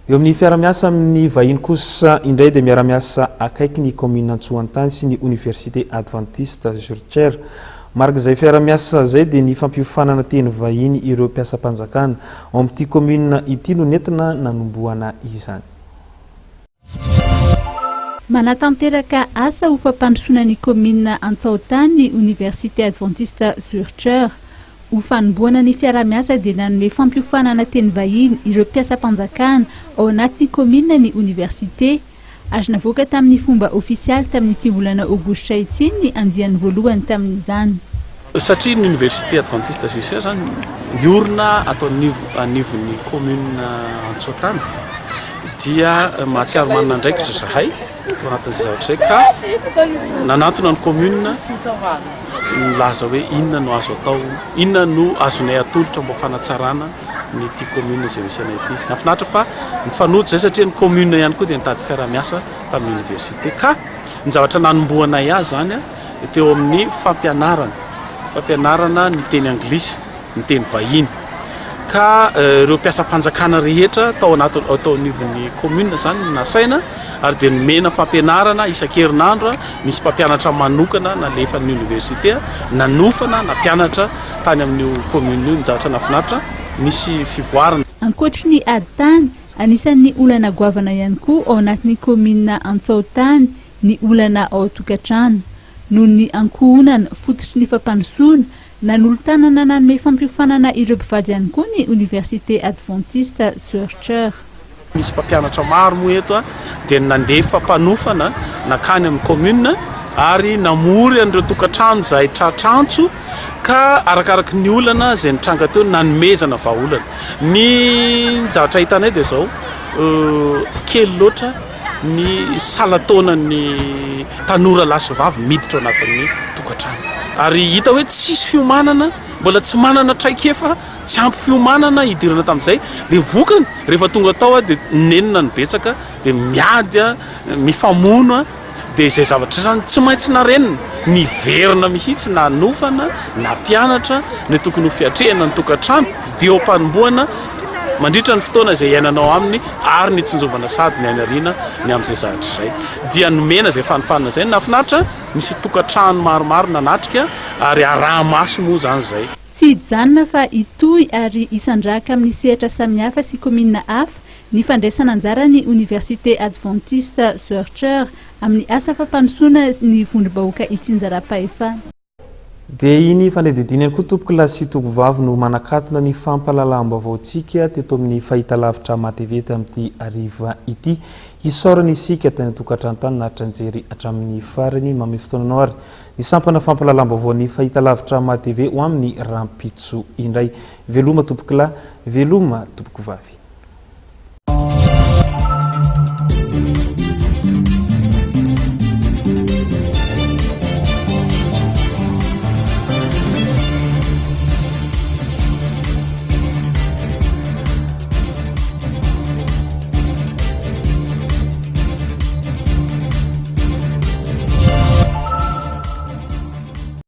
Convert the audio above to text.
eo amin'ny fiaramiasa amin'ny vahiny kosa indray dia miaramiasa akaiky ny commune Antsoantany sy ny université adventiste Zurcher. Maraka izay fiaramiasa zay dia ny fampiofanana teny vahiny ireo mpiasam-panjakana ao amin'ity commune ity no nentina nanomboana izany. Manatanteraka asa ho fampandrosoana ny commune Antsoantany ny université adventiste Zurcher. Ho fanomboana ny fiaramiasa dia nanome fampiofanana teny vahiny ireo mpiasam-panjakana ao anatin'ny commune ny université. Azo navoaka tamin'ny fomba ofisialy tamin'ity volana aogositra ity ny andiany voalohany tamin'izany. Satria ny université adventiste Zurcher zany miorina atao anivon'ny commune Antsoantany dia mahatsiaro manana andraikitra zahay tao anatin'izay zavatra ka nanantona ny commune milaza hoe inona no azo atao, inona no azonay atolotra mba fanatsarana ny ty commune izay misy anay ity. Nafinaritra fa mifanojo zay satria ny commune ihany koa dia nitady fiaramiasa tamin'ny université ka ny zavatra nanomboanay azy zany teo amin'ny fampianarana ny teny anglisy, ny teny vahiny. Ka ireo mpiasam-panjakana rehetra tao anivon'ny commune zany nasaina ary dia nomena fampianarana isan-kerinandro misy mpampianatra manokana na lefan'ny université nanofana na mpianatra tany amin'ny commune io. Ny zavatra nafinaritra misy fivoarana. Ankoatry ny ady tany, anisan'ny olana goavana ihany koa ao anatin'ny commune Antsoantany ny olana ao tokantrano. Noho ny ankohonana fototry ny fampandrosoana nanolo-tanana nanome fampiofanana ireo mpivady ihany koa ny université adventiste Zurcher. Misy mpampianatra maro moa eto dia nandefa mpanofana nakany amin'ny commune ary namory an'ireo tokantrano izay tratrantso ka arakaraka ny olana izay nitranga teo nanomezana vahaolana. Ny zavatra hitanay dia izao kely loatra ny salataonan'ny tanora lasy vavy miditra ao anatin'ny tokantrano. Ary hita hoe tsisy fiomanana, mbola tsy manana traikefa, tsy ampy fiomanana idirana tamin'izay dia vokany rehefa tonga tao dia nenina ny betsaka dia miady mifamono dia izay zavatra zany tsy maintsy narenina ny verina mihitsy na nofana na mpianatra ny tokony ho fiatrehana ny tokantrano dia ao mpanomboana mandritra ny fotoana izay iainanao aminy ary ny tsinjovana sady ny ainariana ny amin'izay zavatra izay dia nomena izay fanofanana izay nafinaritra misy tokantrano maromaro nanatrika ary araha-maso moa zany izay. Tsy hijanona fa itoy ary isandraka amin'ny sehatra samihafa sy commune hafa ny fandraisana anjara ny université adventiste Zurcher amin'ny asa fampandrosoana ny vondrom-bahoaka itsinjara-pahefana. Dia iny fanedidiny ihany koa tompoko lasy togovavy no manakatona ny fampahalalam-baovaontsika teto amin'ny fahitalavitra matevety amin'ity ariva ity. Hisaorana isika tany tokantrano tany na tranjery hatramin'ny farany mamy fotoananao ary ny sampana fampahalalam-baovaon'ny fahitalavitra mateve ho amin'ny rampitso indray. Veloma tompoko lahy, veloma tompoko vavy.